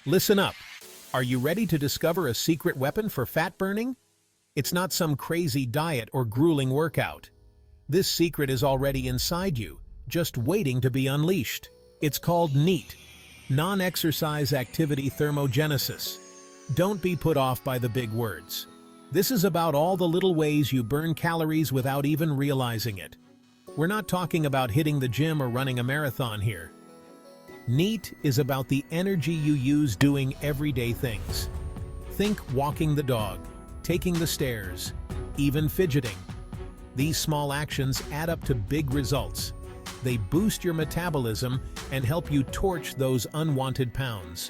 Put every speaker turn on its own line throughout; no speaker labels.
Listen up. Are you ready to discover a secret weapon for fat burning? It's not some crazy diet or grueling workout. This secret is already inside you, just waiting to be unleashed. It's called NEAT, non-exercise activity thermogenesis. Don't be put off by the big words. This is about all the little ways you burn calories without even realizing it. We're not talking about hitting the gym or running a marathon here. NEAT is about the energy you use doing everyday things. Think walking the dog, taking the stairs, even fidgeting. These small actions add up to big results. They boost your metabolism and help you torch those unwanted pounds.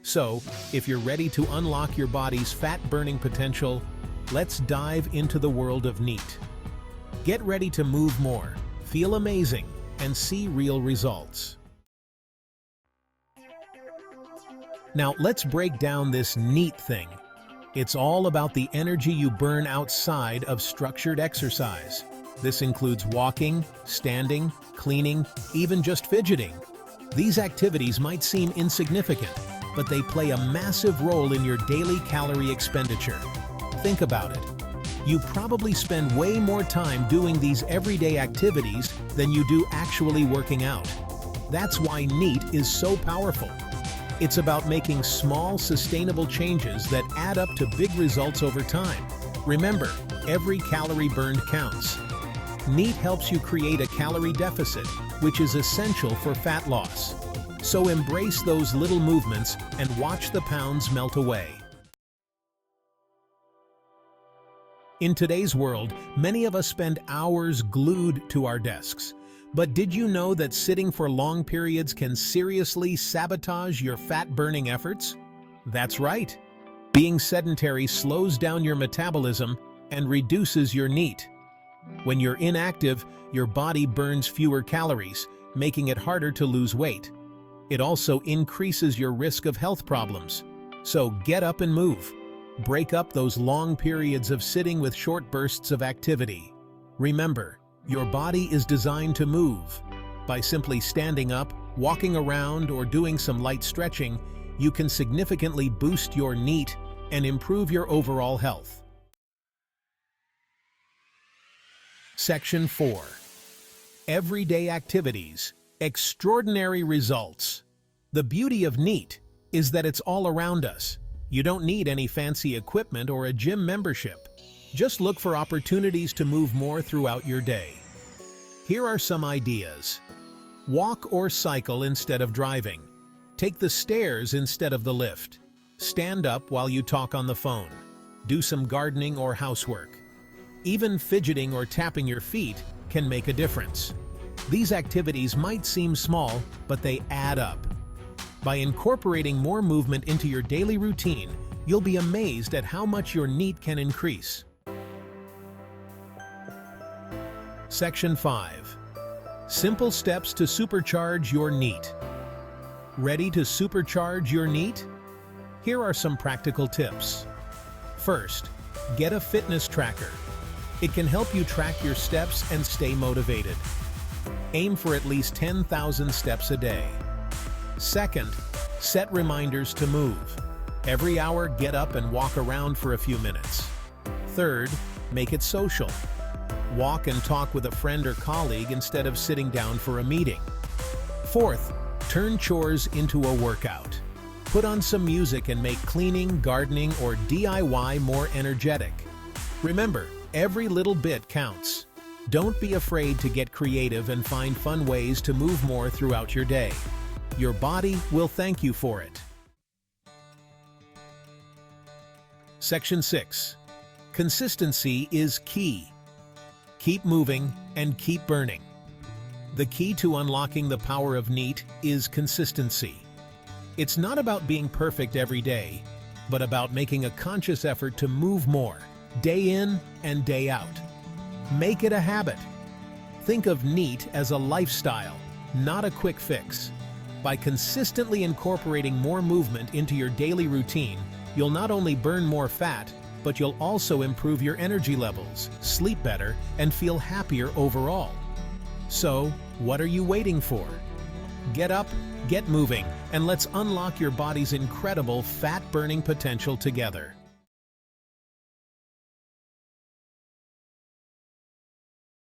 So, if you're ready to unlock your body's fat-burning potential, let's dive into the world of NEAT. Get ready to move more, feel amazing, and see real results. Now, let's break down this NEAT thing. It's all about the energy you burn outside of structured exercise. This includes walking, standing, cleaning, even just fidgeting. These activities might seem insignificant, but they play a massive role in your daily calorie expenditure. Think about it. You probably spend way more time doing these everyday activities than you do actually working out. That's why NEAT is so powerful. It's about making small, sustainable changes that add up to big results over time. Remember, every calorie burned counts. NEAT helps you create a calorie deficit, which is essential for fat loss. So embrace those little movements and watch the pounds melt away. In today's world, many of us spend hours glued to our desks. But did you know that sitting for long periods can seriously sabotage your fat-burning efforts? That's right. Being sedentary slows down your metabolism and reduces your NEAT. When you're inactive, your body burns fewer calories, making it harder to lose weight. It also increases your risk of health problems. So get up and move. Break up those long periods of sitting with short bursts of activity. Remember, your body is designed to move. By simply standing up, walking around, or doing some light stretching, you can significantly boost your NEAT and improve your overall health. Section 4. Everyday activities, extraordinary results. The beauty of NEAT is that it's all around us. You don't need any fancy equipment or a gym membership. Just look for opportunities to move more throughout your day. Here are some ideas. Walk or cycle instead of driving. Take the stairs instead of the lift. Stand up while you talk on the phone. Do some gardening or housework. Even fidgeting or tapping your feet can make a difference. These activities might seem small, but they add up. By incorporating more movement into your daily routine, you'll be amazed at how much your NEAT can increase. Section 5. Simple steps to supercharge your NEAT. Ready to supercharge your NEAT? Here are some practical tips. First, get a fitness tracker. It can help you track your steps and stay motivated. Aim for at least 10,000 steps a day. Second, set reminders to move. Every hour, get up and walk around for a few minutes. Third, make it social. Walk and talk with a friend or colleague instead of sitting down for a meeting. Fourth, turn chores into a workout. Put on some music and make cleaning, gardening, or DIY more energetic. Remember, every little bit counts. Don't be afraid to get creative and find fun ways to move more throughout your day. Your body will thank you for it. Section 6. Consistency is key. Keep moving and keep burning. The key to unlocking the power of NEAT is consistency. It's not about being perfect every day, but about making a conscious effort to move more, day in and day out. Make it a habit. Think of NEAT as a lifestyle, not a quick fix. By consistently incorporating more movement into your daily routine, you'll not only burn more fat, but you'll also improve your energy levels, sleep better, and feel happier overall. So, what are you waiting for? Get up, get moving, and let's unlock your body's incredible fat-burning potential together.